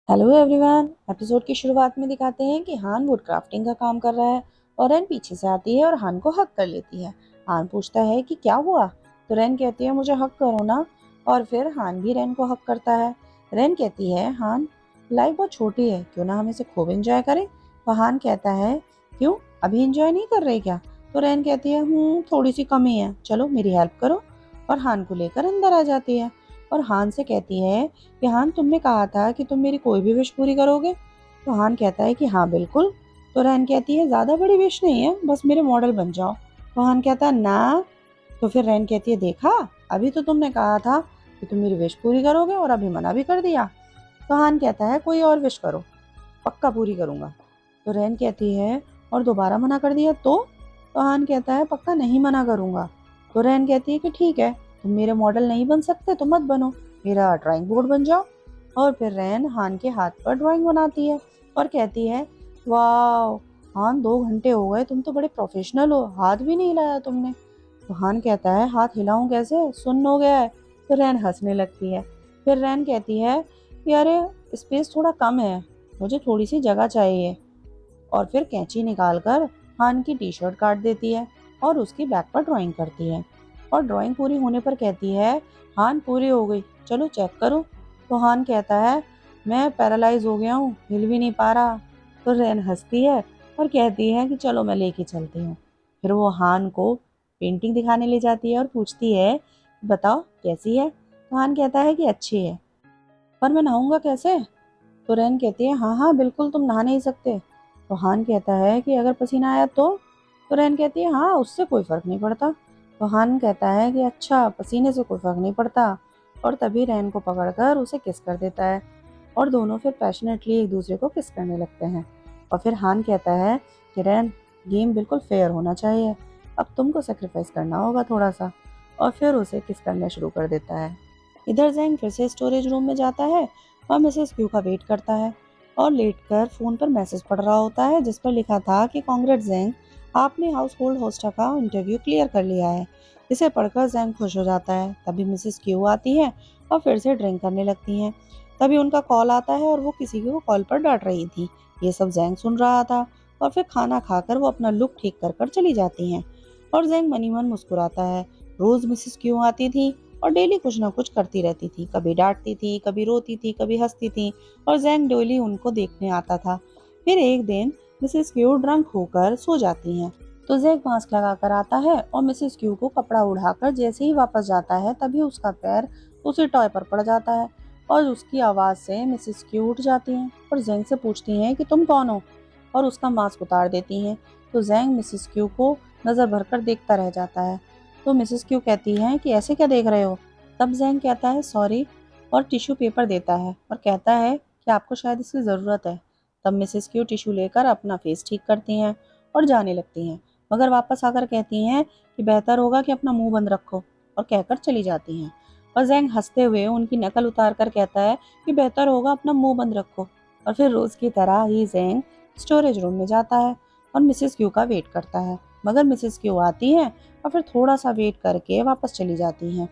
Hello everyone. Episode की शुरुआत में दिखाते हैं कि हान वुड क्राफ्टिंग का काम कर रहा है और रैन पीछे से आती है और हान को हक कर लेती है। हान पूछता है कि क्या हुआ, तो रैन कहती है मुझे हक करो ना, और फिर हान भी रैन को हक करता है। रैन कहती है हान, लाइफ बहुत छोटी है, क्यों ना हम इसे खूब एंजॉय करें। तो हान कहता है क्यों, अभी एंजॉय नहीं कर रहे क्या। तो रैन कहती है थोड़ी सी कमी है, चलो मेरी हेल्प करो, और हान को लेकर अंदर आ जाती है। और हान से कहती है कि हान तुमने कहा था कि तुम मेरी कोई भी विश पूरी करोगे। तो हान कहता है कि हाँ बिल्कुल। तो रैन कहती है ज़्यादा बड़ी विश नहीं है, बस मेरे मॉडल बन जाओ। तो हान कहता है ना। तो फिर रैन कहती है देखा, अभी तो तुमने कहा था कि तुम मेरी विश पूरी करोगे और अभी मना भी कर दिया। तो हान कहता है कोई और विश करो, पक्का पूरी करूंगा। तो रैन कहती है और दोबारा मना कर दिया तो हान कहता है पक्का नहीं मना करूंगा। तो रैन कहती है कि ठीक है, तुम मेरे मॉडल नहीं बन सकते तो मत बनो, मेरा ड्राइंग बोर्ड बन जाओ। और फिर रैन हान के हाथ पर ड्राइंग बनाती है और कहती है वाह हान, 2 घंटे हो गए, तुम तो बड़े प्रोफेशनल हो, हाथ भी नहीं हिलाया तुमने। तो हान कहता है हाथ हिलाऊं कैसे, सुन्न हो गया है। तो रैन हंसने लगती है। फिर रैन कहती है कि अरे स्पेस थोड़ा कम है, मुझे थोड़ी सी जगह चाहिए। और फिर कैंची निकालकर हान की टी शर्ट काट देती है और उसकी बैक पर ड्राइंग करती है। और ड्राइंग पूरी होने पर कहती है हान पूरी हो गई, चलो चेक करो। तो हान कहता है मैं पैरालाइज हो गया हूँ, हिल भी नहीं पा रहा। तो रैन हंसती है और कहती है कि चलो मैं लेके चलती हूँ। फिर वो हान को पेंटिंग दिखाने ले जाती है और पूछती है बताओ कैसी है। तो हान कहता है कि अच्छी है, पर मैं नहाऊंगा कैसे। तो रैन कहती है हाँ हाँ बिल्कुल, तुम नहा नहीं सकते। तो हान कहता है कि अगर पसीना आया तो रैन कहती है हाँ उससे कोई फर्क नहीं पड़ता। तो हान कहता है कि अच्छा पसीने से कोई फर्क नहीं पड़ता। और तभी रैन को पकड़कर उसे किस कर देता है और दोनों फिर पैशनेटली एक दूसरे को किस करने लगते हैं। और फिर हान कहता है कि रैन, गेम बिल्कुल फेयर होना चाहिए, अब तुमको सेक्रीफाइस करना होगा थोड़ा सा। और फिर उसे किस करना शुरू कर देता है। इधर जैंग फिर से स्टोरेज रूम में जाता है और मिसेस क्यू का वेट करता है और लेटकर फोन पर मैसेज पढ़ रहा होता है जिस पर लिखा था कि कांग्रेट जैंग, आपने हाउस होल्ड होस्ट का इंटरव्यू क्लियर कर लिया है। इसे पढ़कर जैंग खुश हो जाता है। तभी मिसेस क्यू आती है और फिर से ड्रिंक करने लगती हैं। तभी उनका कॉल आता है और वो किसी को कॉल पर डांट रही थी। ये सब जैंग सुन रहा था और फिर खाना खाकर वो अपना लुक ठीक कर कर चली जाती हैं। और जैंग मनी मन मुस्कुराता है। रोज मिसेस क्यू आती थी और डेली कुछ ना कुछ करती रहती थी, कभी डांटती थी, कभी रोती थी, कभी हंसती थी, और जैंग डेली उनको देखने आता था। फिर एक दिन मिसेस क्यू ड्रंक होकर सो जाती हैं। तो जैक मास्क लगाकर आता है और मिसेस क्यू को कपड़ा उड़ाकर जैसे ही वापस जाता है तभी उसका पैर उसी टॉय पर पड़ जाता है और उसकी आवाज से मिसेस क्यू उठ जाती हैं और जैंग से पूछती हैं कि तुम कौन हो, और उसका मास्क उतार देती हैं। तो जैंग मिसेस क्यू को नजर भरकर देखता रह जाता है। तो मिसेस क्यू कहती हैं कि ऐसे क्या देख रहे हो। तब जैंग कहता है सॉरी, और टिश्यू पेपर देता है और कहता है कि आपको शायद इसकी ज़रूरत है। तब मिसेस क्यू टिश्यू लेकर अपना फेस ठीक करती हैं और जाने लगती हैं, मगर वापस आकर कहती हैं कि बेहतर होगा कि अपना मुंह बंद रखो, और कहकर चली जाती हैं। और जैंग हंसते हुए उनकी नकल उतार कर कहता है कि बेहतर होगा अपना मुंह बंद रखो। और फिर रोज़ की तरह ही जैंग स्टोरेज रूम में जाता है और मिसेस क्यू का वेट करता है, मगर मिसेस क्यू आती हैं और फिर थोड़ा सा वेट करके वापस चली जाती हैं।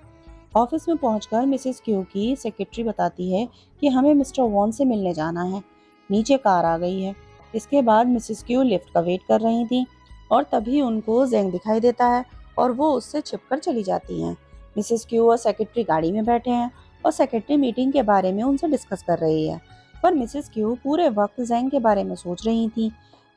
ऑफिस में पहुंचकर मिसेस क्यू की सेक्रेटरी बताती है कि हमें मिस्टर वॉन से मिलने जाना है, नीचे कार आ गई है। इसके बाद मिसेस क्यू लिफ्ट का वेट कर रही थी और तभी उनको जेंग दिखाई देता है और वो उससे छिपकर चली जाती हैं। मिसेस क्यू और सेक्रेटरी गाड़ी में बैठे हैं और सेक्रेटरी मीटिंग के बारे में उनसे डिस्कस कर रही है, पर मिसेस क्यू पूरे वक्त जेंग के बारे में सोच रही थी।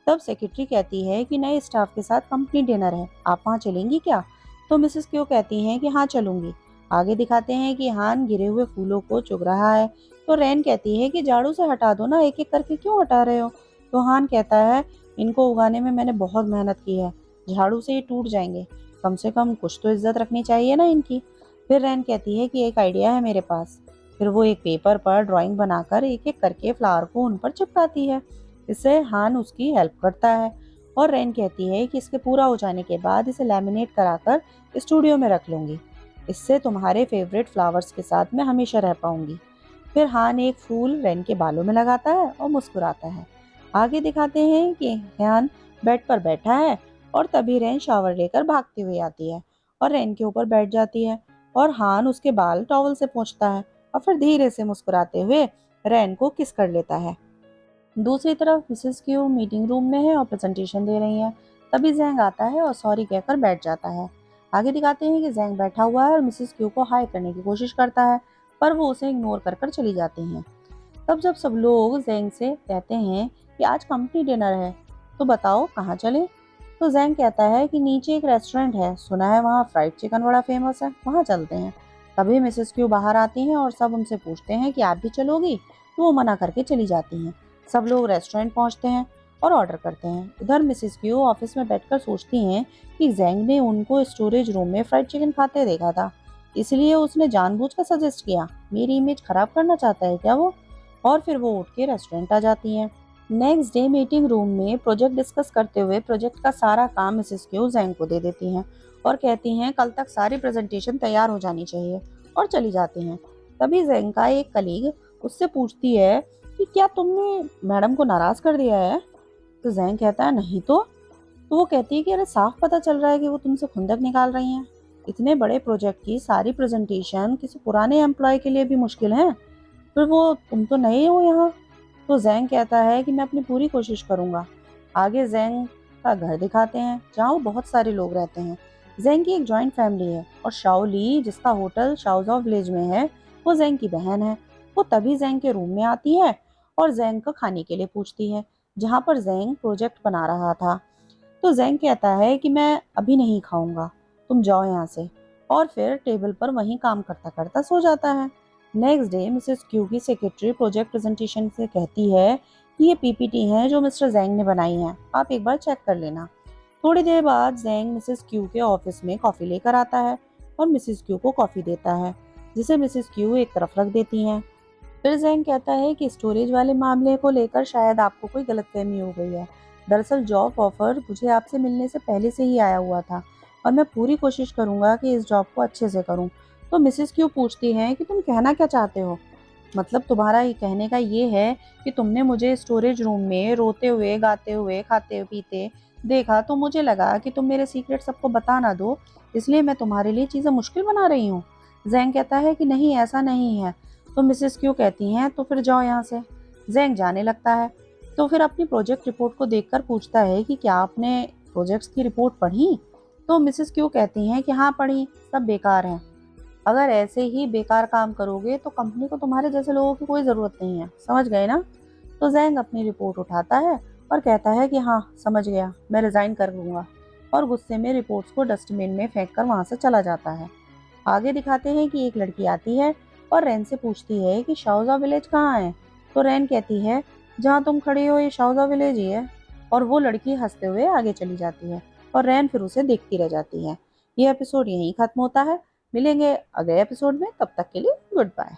तब सेक्रेटरी कहती है कि नए स्टाफ के साथ कंपनी डिनर है, आप वहाँ चलेंगी क्या। तो मिसेस क्यू कहती हैं कि हाँ चलूंगी। आगे दिखाते हैं कि हान गिरे हुए फूलों को चुग रहा है। तो रैन कहती है कि झाड़ू से हटा दो ना, एक एक करके क्यों हटा रहे हो। तो हान कहता है इनको उगाने में मैंने बहुत मेहनत की है, झाड़ू से ये टूट जाएंगे, कम से कम कुछ तो इज्जत रखनी चाहिए ना इनकी। फिर रैन कहती है कि एक आइडिया है मेरे पास। फिर वो एक पेपर पर ड्राइंग बनाकर एक एक करके फ्लावर को उन पर चिपकाती है। इससे हान उसकी हेल्प करता है और रैन कहती है कि इसके पूरा हो जाने के बाद इसे लैमिनेट कराकर स्टूडियो में रख लूंगी, इससे तुम्हारे फेवरेट फ्लावर्स के साथ मैं हमेशा रह पाऊंगी। फिर हान एक फूल रैन के बालों में लगाता है और मुस्कुराता है। आगे दिखाते हैं कि हान बेड पर बैठा है और तभी रैन शावर लेकर भागती हुई आती है और रैन के ऊपर बैठ जाती है और हान उसके बाल टॉवल से पोंछता है और फिर धीरे से मुस्कुराते हुए रैन को किस कर लेता है। दूसरी तरफ मिसेस क्यू मीटिंग रूम में है और प्रेजेंटेशन दे रही है। तभी जैंग आता है और सॉरी कहकर बैठ जाता है। आगे दिखाते हैं कि जैंग बैठा हुआ है और मिसेस क्यू को हाई करने की कोशिश करता है, पर वो उसे इग्नोर कर कर चली जाती हैं। तब जब सब लोग जैंग से कहते हैं कि आज कंपनी डिनर है, तो बताओ कहाँ चले। तो जैंग कहता है कि नीचे एक रेस्टोरेंट है, सुना है वहाँ फ्राइड चिकन बड़ा फेमस है, वहाँ चलते हैं। तभी मिसेस क्यू बाहर आती हैं और सब उनसे पूछते हैं कि आप भी चलोगी, तो वो मना करके चली जाती हैं। सब लोग रेस्टोरेंट पहुंचते हैं और ऑर्डर करते हैं। इधर मिसेस क्यू ऑफिस में बैठकर सोचती हैं कि जैंग ने उनको स्टोरेज रूम में फ्राइड चिकन खाते देखा था, इसलिए उसने जानबूझकर सजेस्ट किया। मेरी इमेज खराब करना चाहता है क्या वो? और फिर वो उठ के रेस्टोरेंट आ जाती हैं। नेक्स्ट डे मीटिंग रूम में प्रोजेक्ट डिस्कस करते हुए प्रोजेक्ट का सारा काम मिसेस क्यू जैंग को दे देती हैं और कहती हैं कल तक सारी प्रेजेंटेशन तैयार हो जानी चाहिए, और चली जाती हैं। तभी जैंग का एक कलीग उससे पूछती है कि क्या तुमने मैडम को नाराज कर दिया है? तो जैंग कहता है नहीं तो वो कहती है कि अरे साफ पता चल रहा है कि वो तुमसे खुंदक निकाल रही हैं। इतने बड़े प्रोजेक्ट की सारी प्रेजेंटेशन किसी पुराने एम्प्लॉय के लिए भी मुश्किल है, फिर वो तुम तो नए हो यहाँ। तो जैंग कहता है कि मैं अपनी पूरी कोशिश करूंगा। आगे जैंग का घर दिखाते हैं जहाँ वो बहुत सारे लोग रहते हैं। जैंग की एक जॉइंट फैमिली है और शाओली जिसका होटल शाओजॉ विलेज में है, वो जैंग की बहन है। वो तभी जैंग के रूम में आती है और जैंग का खाने के लिए पूछती है, जहाँ पर जैंग प्रोजेक्ट बना रहा था। तो जैंग कहता है कि मैं अभी नहीं खाऊंगा, तुम जाओ यहाँ से, और फिर टेबल पर वहीं काम करता करता सो जाता है। नेक्स्ट डे मिसेस क्यू की सेक्रेटरी प्रोजेक्ट प्रेजेंटेशन से कहती है कि ये पीपीटी हैं जो मिस्टर जैंग ने बनाई हैं, आप एक बार चेक कर लेना। थोड़ी देर बाद जैंग मिसेस क्यू के ऑफिस में कॉफी लेकर आता है और मिसेस क्यू को कॉफी देता है, जिसे मिसेस क्यू एक तरफ रख देती हैं। फिर जैंग कहता है कि स्टोरेज वाले मामले को लेकर शायद आपको कोई गलतफहमी हो गई है। दरअसल जॉब ऑफर मुझे आपसे मिलने से पहले से ही आया हुआ था और मैं पूरी कोशिश करूंगा कि इस जॉब को अच्छे से करूं। तो मिसेस क्यू पूछती हैं कि तुम कहना क्या चाहते हो? मतलब तुम्हारा ये कहने का ये है कि तुमने मुझे स्टोरेज रूम में रोते हुए, गाते हुए, खाते पीते देखा, तो मुझे लगा कि तुम मेरे सीक्रेट सबको बता ना दो, इसलिए मैं तुम्हारे लिए चीज़ें मुश्किल बना रही हूँ। जैंग कहता है कि नहीं, ऐसा नहीं है। तो मिसेस क्यू कहती हैं तो फिर जाओ यहाँ से। जैंग जाने लगता है तो फिर अपनी प्रोजेक्ट रिपोर्ट को देखकर पूछता है कि क्या आपने प्रोजेक्ट्स की रिपोर्ट पढ़ी? तो मिसेस क्यू कहती हैं कि हाँ पढ़ी, सब बेकार है। अगर ऐसे ही बेकार काम करोगे तो कंपनी को तुम्हारे जैसे लोगों की कोई ज़रूरत नहीं है, समझ गए ना? तो जैंग अपनी रिपोर्ट उठाता है और कहता है कि हाँ समझ गया, मैं रिज़ाइन कर लूँगा, और गुस्से में रिपोर्ट्स को डस्टबिन में फेंक कर वहाँ से चला जाता है। आगे दिखाते हैं कि एक लड़की आती है और रैन से पूछती है कि शाओजॉ विलेज कहाँ है। तो रैन कहती है जहाँ तुम खड़ी हो ये शाओजॉ विलेज ही है, और वो लड़की हंसते हुए आगे चली जाती है और रैन फिर उसे देखती रह जाती है। ये एपिसोड यहीं खत्म होता है। मिलेंगे अगले एपिसोड में, तब तक के लिए गुड बाय।